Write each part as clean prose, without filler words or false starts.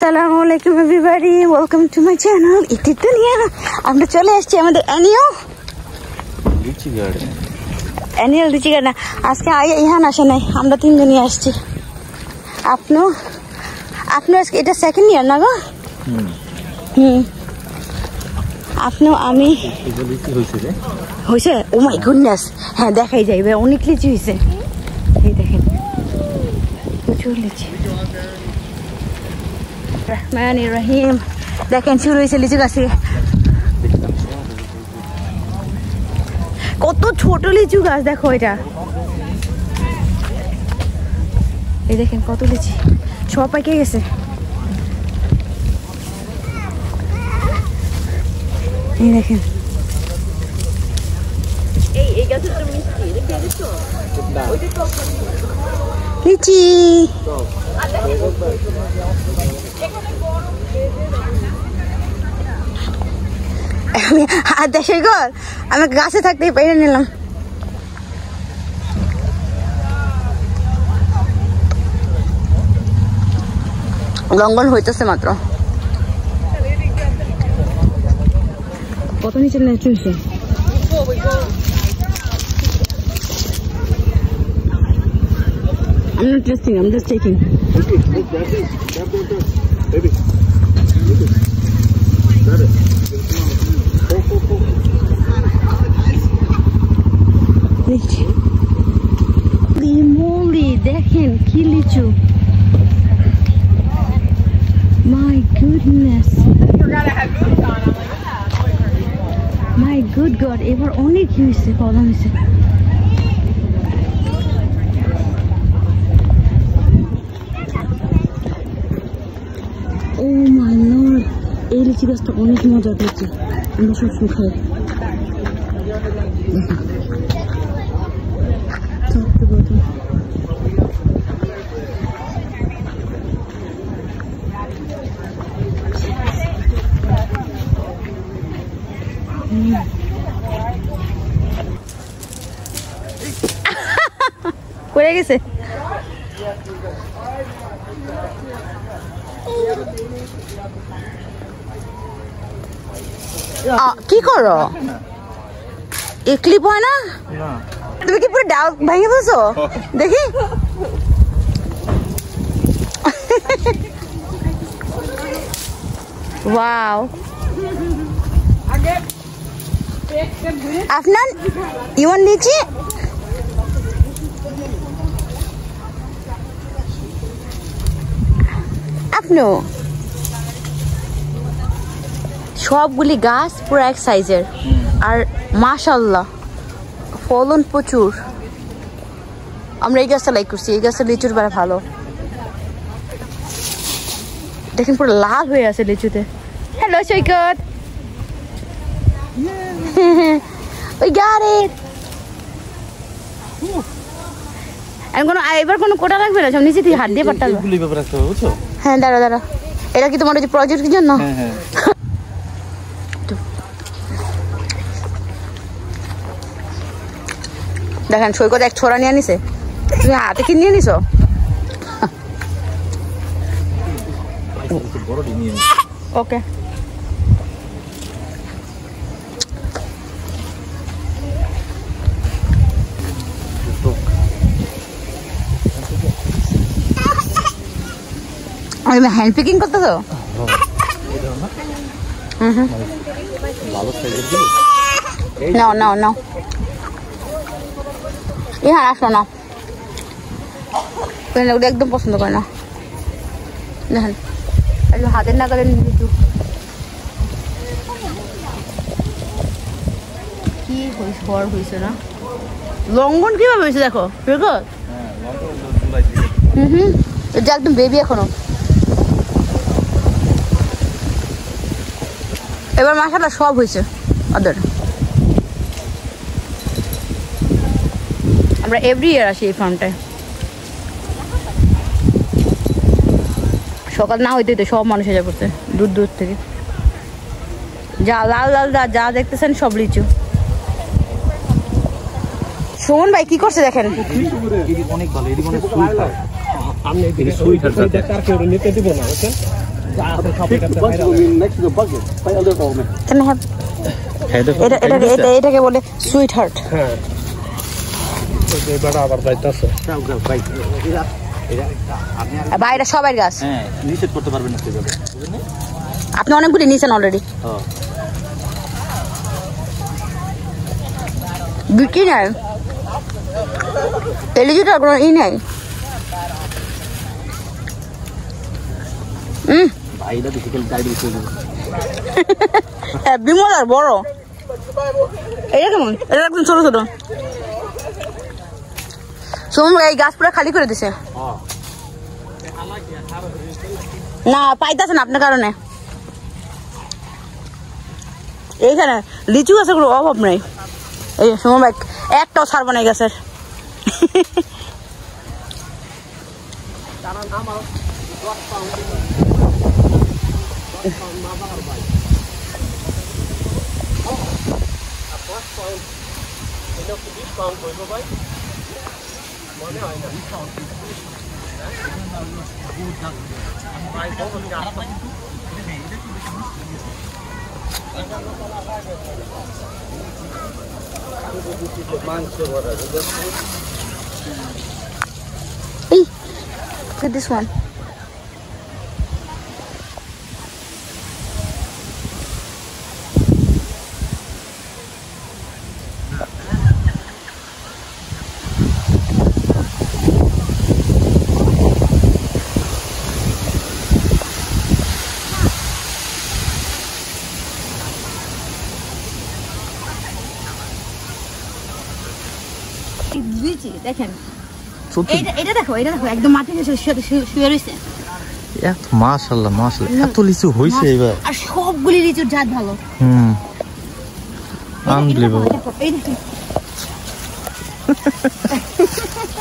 আসসালামু আলাইকুম everybody, welcome to my channel ইতি দুনিয়া। আমরা চলে আসছি আমাদের অ্যানুয়াল লিচি গার্ডেন। আজকে ইহান আসে নাই, আমরা তিনজনই আসছি। আপনার এটা সেকেন্ড ইয়ার না গো? আপনিও আমি হয়েছে। ও মাই গুডনেস, হ্যাঁ দেখাই যাইবে, অনেক লিচি হয়েছে। এই দেখেন প্রচুর লিচি। রহমানির রহিম, দেখেন শুরু হয়েছে লিচু গাছে। কত ছোট লিচু গাছ দেখো এটা। এই দেখেন কত লিচি, সব পাইকে গেছে। এই দেখেন লিচি। আমি হাত দেশে গল, আমি গাছে থাকতেই পেরে নিলাম। লঙ্ঘন হইতেছে মাত্র। কত নিচে চলছে। I'm not testing, I'm just taking. Moly, দেখেন কি লিচু। My goodness, my good God, এবার অনেক হয়েছে, ফলন হয়েছে। Oh my Lord, এই লিচি গাছটা অনেক মজার লিচি, আমরা সবসময় খাই। পড়ে গেছে। কি করো? এ ক্লিপ হয় না? তুমি কি পুরো ডাল ভেঙে ফেলছো? দেখি। ওয়াও, আপনার ইওয়ান নিচে আপনিও সবগুলি গাছ পুরো এক সাইজের, আর মাশাআল্লাহ ফলন প্রচুর। আমরা এই গাছটা লাইক করছি, এই গাছটা লিচুর বেড়া ভালো। দেখেন পুরো লাল হয়ে আছে লিচুতে। Hello Saikat, we got it. এবার কোনো কোটা লাগবে না, সব নিচে থেকে হাত দিয়ে পাঠাবো। হ্যাঁ দাঁড়া দাঁড়া, এটা কি তোমার যে প্রজেক্টের জন্য? দেখেন সৈকত এক ছোড়া নিয়ে নিছে, তুমি হাতে কি নিয়ে নিছো? ওকে, হ্যান্ড পিকিং করতেছো? নাও নাও নাও, হ্যাঁ আসলো না, ওটা একদম পছন্দ করে না। দেখেন হাতের নাগালে লিচু কি ফল হয়েছে না? লঙ্ঘন কিভাবে হয়েছে দেখো। এটা একদম বেবি এখনো। এবার মাশাআল্লাহ সব হয়েছে ওদের। আমরা এভরি ইয়ার আসি এই ফার্মটায়। সকাল না হইতে সব মানুষ এসে পড়ছে দূর দূর থেকে। যা লাল লাল যা দেখতেছেন সব লিচু। সুমন ভাই কি করছে দেখেন। অনেক ভালো, Can I have? এটাকে বলে সুইট হার্ট। হ্যাঁ এবারে আবার যাইতাছে বাইরে সবাই গাছ। হ্যাঁ নিষেধ করতে পারবেন না সেভাবে। আপনি অনেকগুলি নিয়েছেন অলরেডি। বিক্রি নাই, লিচুটা কোনো ই নাই। ভাইটা বিকেল ডায়াবেটিস হয়ে যাবে। বিমল আর বড় এটা কেমন? এটা একদম ছোট ছোট। সোম এই গাছ পুরো খালি করে দিছে। না পাইতেছে না আপনার কারণে। এইখানে লিচু গাছের কোনো অভাব নেই। এই সোম ভাই একটাও ছাড়বো না এই গাছের। Hey, look at this one. দেখেন এটা দেখো একদম মাটির নিচে শুয়ে রয়েছে। মাশাআল্লাহ মাশাআল্লাহ এত লিচু হইছে এবার। আর সবগুলি লিচুর জাত ভালো। আনবিলিভেবল। এই দেখেন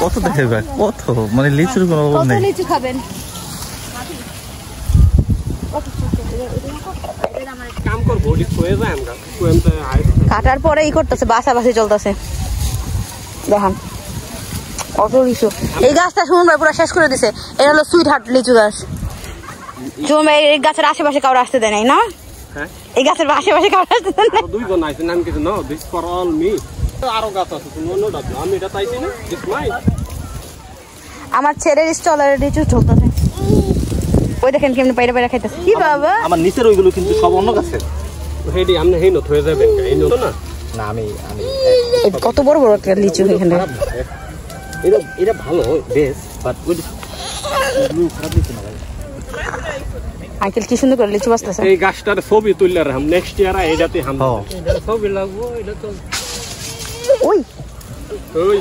কত দেখাইবা কত, মানে লিচুর কোনো অভাব নেই। কত লিচু খাবেন? কাম করবো হয়ে যায় আমরা কাটার পরে ই করতেছে, বাসাবাসি চলতেছে। দেখেন কত লিচু। এই গাছটা সুমন ভাই পুরো শেষ করে দিছে। এটা হলো সুইট হার্ট লিচু গাছ। সুমন ভাই এই গাছের আশেপাশে কাউরে আসতে দেয় নাই না? এই গাছের আশেপাশে কাউরে আসতে দেয় নাই। দুই জন আইছে নাম কিছু না, দিস ফর অল মি। আরো গাছ আছে তুমি অন্যটা, আমি এটা চাইছি না, দিস মাই। আমার ছেলের স্টলের লিচু চলতেছে। ওই দেখেন কেমনে পায়রা পায়রা খাইতেছে। কি বাবা আমার নিচের ওইগুলো কিন্তু সব অন্য গাছের। হেডি আমনে হেইনত হয়ে যাবে এই নত না। না আমি কত বড় বড় একটা লিচু এখানে। এটা ভালো বেশ, বাট ওই খারাপ লিচু না ভাই। আঙ্কেল কি সুন্দর করে লিচু বাঁচতেছে। এই গাছটার ছবি তুললে রাম নেক্সট ইয়ার এটাতে হাম এটা ছবি লাগবো। এটা তো ওই ওই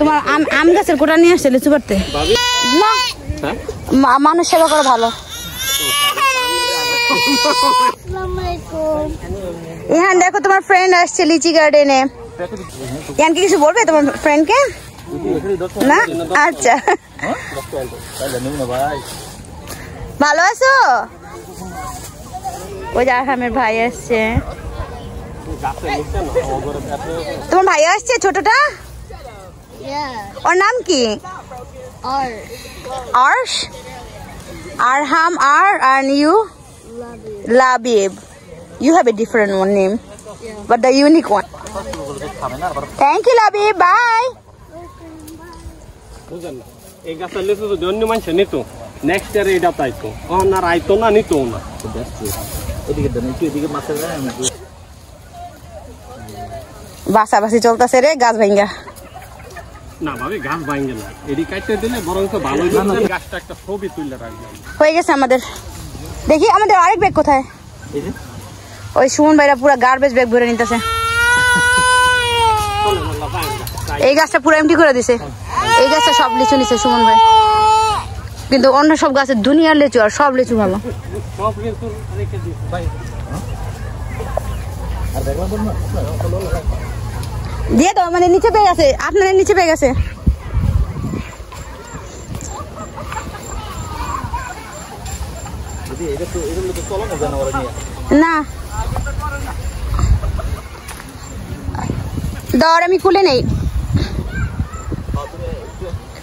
তোমার আম গাছের গোটা নিয়ে আসছে লিচু পাড়তে না? মানুষ সেবা করা ভালো। ইহান দেখো তোমার ফ্রেন্ড আসছে লিচি গার্ডেনে। ইয়ান কি কিছু বলবে তোমার ফ্রেন্ডকে? না আচ্ছা ভালো আছো? ওই যে আরহামের ভাই আসছে। তোমার ভাই আসছে ছোটটা? ওর নাম কি? আর্শ। Arham R and you? Labib. You have a different one name, but the unique one. Thank you, Labib. Bye. এই গাছের লিচু যদি অন্য মানুষ নিত নেক্সট ইয়ার এটা পাইতো, আর আইতো না, নিত না। বাসাবাসি চলতেছে রে গাছ ভাঙ্গা। না ভাবি গাছ ভাঙ্গে না, এডি কাটতে দিলে বরং তো ভালো গাছটা একটা ছবি তুলে রাখবে। হয়ে গেছে আমাদের। দেখি আমাদের আরেক ব্যাগ কোথায়? ওই সুমন ভাইরা পুরো গার্বেজ ব্যাগ ভরে নিতেছে। এই গাছটা পুরো এমটি করে দিছে। এই গাছটা সব লিচু নিছে সুমন ভাই, কিন্তু অন্য সব গাছের দুনিয়ার লিচু আর সব লিচু ভালো। সব লিচু রেখে দিছে ভাই। আর দেখলাম না দিয়ে দাও, মানে নিচে পেয়ে গেছে, আপনার নিচে পেয়ে গেছে। না দর আমি খুলে নেই।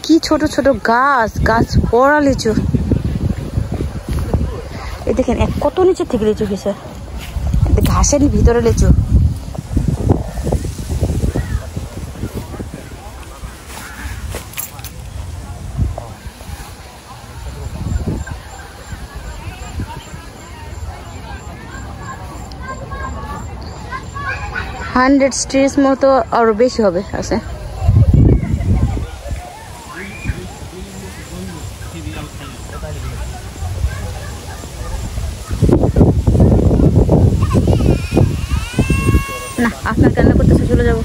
কি ছোট ছোট গাছ, গাছ ভরা লিচু। এই দেখেন কত নিচে থেকে লিচু গেছে, ঘাসের ভিতরে লিচু। হান্ড্রেড স্ট্রিজ মতো আরো বেশি হবে আছে। না আপনার কান্না করতেছে, চলে যাবো।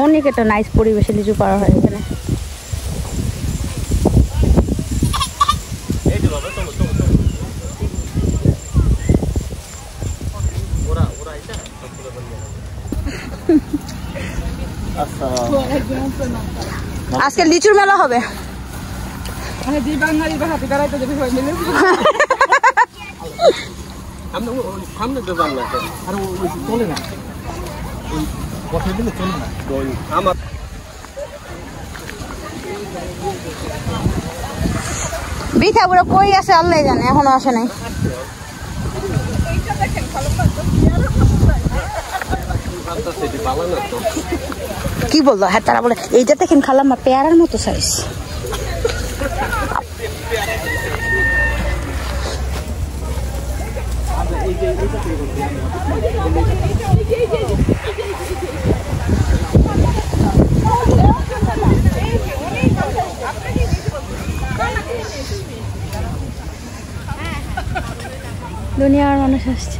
অনেক একটা নাইস পরিবেশে লিচু পাড়া হয় এখানে। আজকে লিচুর মেলা হবে। সামনে তো জানলা আর চলে না, বসে দিলে চলে না। আমার বিথা পুরো কই আছে আল্লাহ জানে, এখনো আসে নাই। কি বললো? হ্যাঁ তারা বলে এইটা দেখেন খালাম্মা পেয়ারার মতো সাইজ। দুনিয়ার মানুষ আসছে।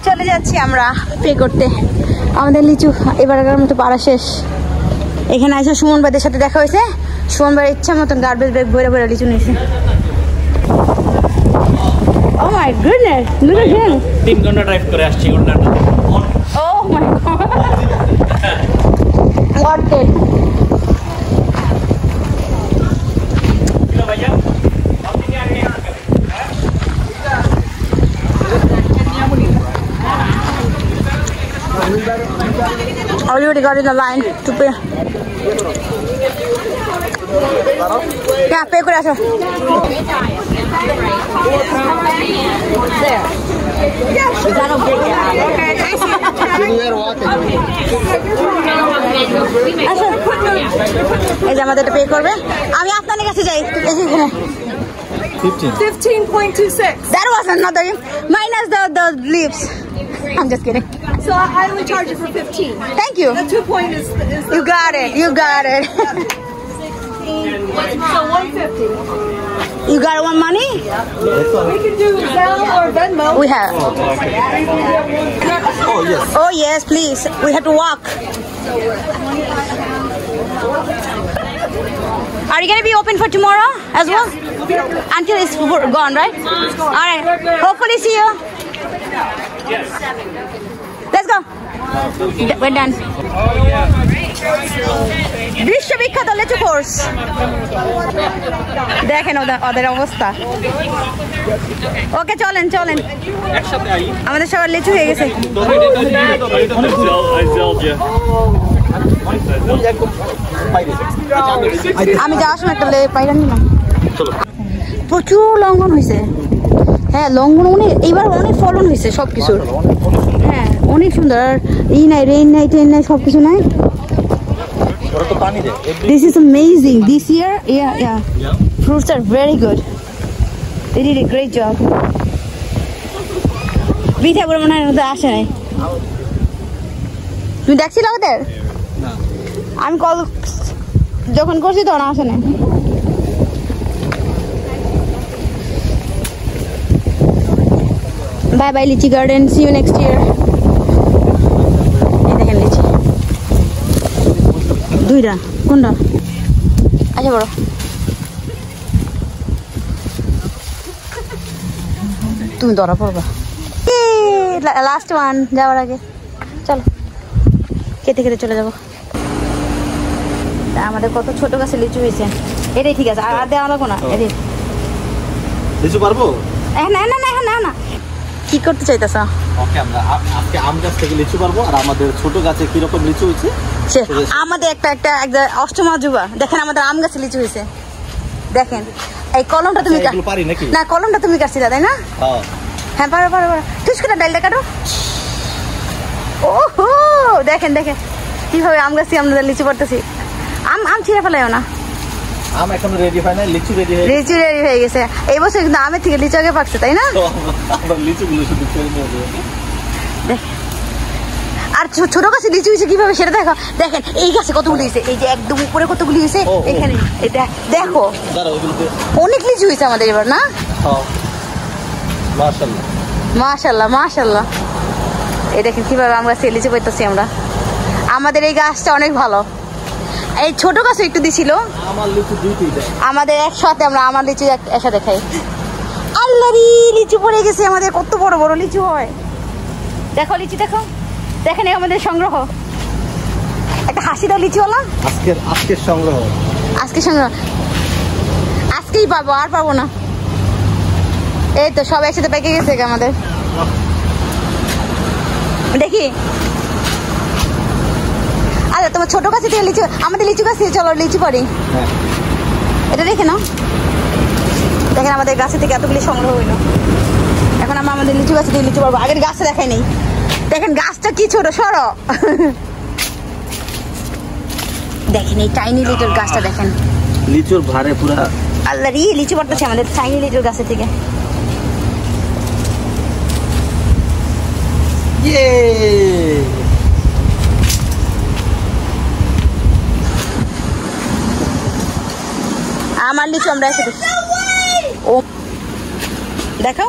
চলে যাচ্ছি আমরা পে করতে। আমাদের লিচু এবারকার মতো পাড়া শেষ। এখানে এসে সুমন ভাইদের সাথে দেখা হয়েছে। সুমন ভাইয়ের ইচ্ছা মতন গার্বেজ ব্যাগ ভরে ভরে লিচু নিয়েছে। Oh my goodness, look at him. 3 ঘন্টা ড্রাইভ করে আসছি ঘন্টাটা। Oh my god. What it? Already got in the line to pay. Yeah, pay করে আসো। এই যে আমাদের পে করবে। আমি আপনাদের কাছে যাই। এখানে 15.26. That was another minus the leaves. I'm just kidding. So I only charge you for 15. Thank you. The 2 point is You got it. You got it. so 150. You got one money? We can do Zelle or Venmo. We have. Oh yes, please. We have to walk. Are you gonna be open for tomorrow as well? Until it's gone, right? All right. Hopefully see you. yes. Let's go. We're done. বিশ্ববিখ্যাত লিচু course দেখেন ওদের অবস্থা। ওকে চলেন চলেন, একসাথে I. আমাদের সবার লিচু হয়ে গেছে। আমি যাওয়ার সময় একটা পাইলাম না। প্রচুর লঙ্ঘন হয়েছে। হ্যাঁ লঙ্ঘন অনেক, এইবার অনেক ফলন হয়েছে সবকিছুর। হ্যাঁ অনেক সুন্দর। আর নাই রেইন নাই ট্রেন নাই, সবকিছু নাই। This is amazing. This year, yeah. Fruits are very good. They did a great job. বিথা বলে মনে হয় আসে নাই। তুমি দেখছিল ওদের? আমি কল যখন করছি তখন আসে নাই। Bye bye Lychee Garden. See you next year. এই দেখেন লিচি দুইটা, কোনটা? আচ্ছা বড় তুমি ধরা পড়বা। লাস্ট ওয়ান যাওয়ার আগে চলো কেটে কেটে চলে যাবো। আমাদের কত ছোট গাছে লিচু হয়েছে, এটাই ঠিক আছে, আর দেওয়া লাগবো না। এটাই লিচু পারবো? না না না না না, কি করতে চাইতেছ? ওকে, আমরা আজকে আম গাছ থেকে লিচু পারবো। আর আমাদের ছোট গাছে কি রকম লিচু হয়েছে? আমাদের একটা অষ্টমা যুবা দেখেন, আমাদের আম গাছে লিচু হয়েছে দেখেন। এই কলমটা তুমি পারি নাকি? না, কলমটা তুমি কাটছিলা তাই না? হ্যাঁ পারো পারো পারো। তুই করে ডালটা কাটো। ওহো দেখেন দেখেন কিভাবে আম গাছে আমরা লিচু পড়তেছি। আম ছিঁড়ে ফেলাইও না। আম এখন রেডি হয় না, লিচু রেডি হয়ে লিচু রেডি হয়ে গেছে। এই বছর কিন্তু আমের থেকে লিচু আগে পাকছে তাই না? আমরা লিচুগুলো শুধু ফেলে নিয়ে যাবো। দেখ আর ছোট গাছে লিচু হয়েছে কিভাবে সেটা দেখো। দেখেন এই গাছে কতগুলি হয়েছে, এই যে একদম উপরে কতগুলি হয়েছে এখানে, এটা দেখো অনেক লিচু হয়েছে আমাদের এবার না? মাশাআল্লাহ মাশাআল্লাহ মাশাআল্লাহ। এই দেখেন কিভাবে আমরা লিচু পাইতেছি আমরা। আমাদের এই গাছটা অনেক ভালো। এই ছোট গাছ একটু দিছিল, আমার লিচু দুইটাই দেয় আমাদের একসাথে আমরা আমার লিচু একসাথে খাই। আল্লাহরি লিচু পড়ে গেছে আমাদের, কত বড় বড় লিচু হয়। দেখো লিচু দেখো, দেখেন আমাদের সংগ্রহ। একটা হাসি দাও লিচুওয়ালা। আজকের সংগ্রহ, আজকে সংগ্রহ, আজকেই পাবো, আর পাবো না। এই তো সব একসাথে পেকে গেছে আমাদের। দেখি আরে তোমার ছোট গাছে থেকে লিচু, আমাদের লিচু গাছ থেকে চলো লিচু পারি। এটা দেখে নাও, দেখেন আমাদের গাছে থেকে এতগুলি সংগ্রহ হইলো। এখন আমরা আমাদের লিচু গাছে থেকে লিচু পারবো। আগের গাছটা দেখাই নেই, দেখেন গাছটা কি ছোট সরো। দেখেন এই টাইনি লিচুর গাছটা দেখেন, লিচুর ভারে পুরা। আল্লাহ রে লিচু পড়তেছে আমাদের টাইনি লিচুর গাছে থেকে। আমার লিচু আমরা একসাথে। ও দেখো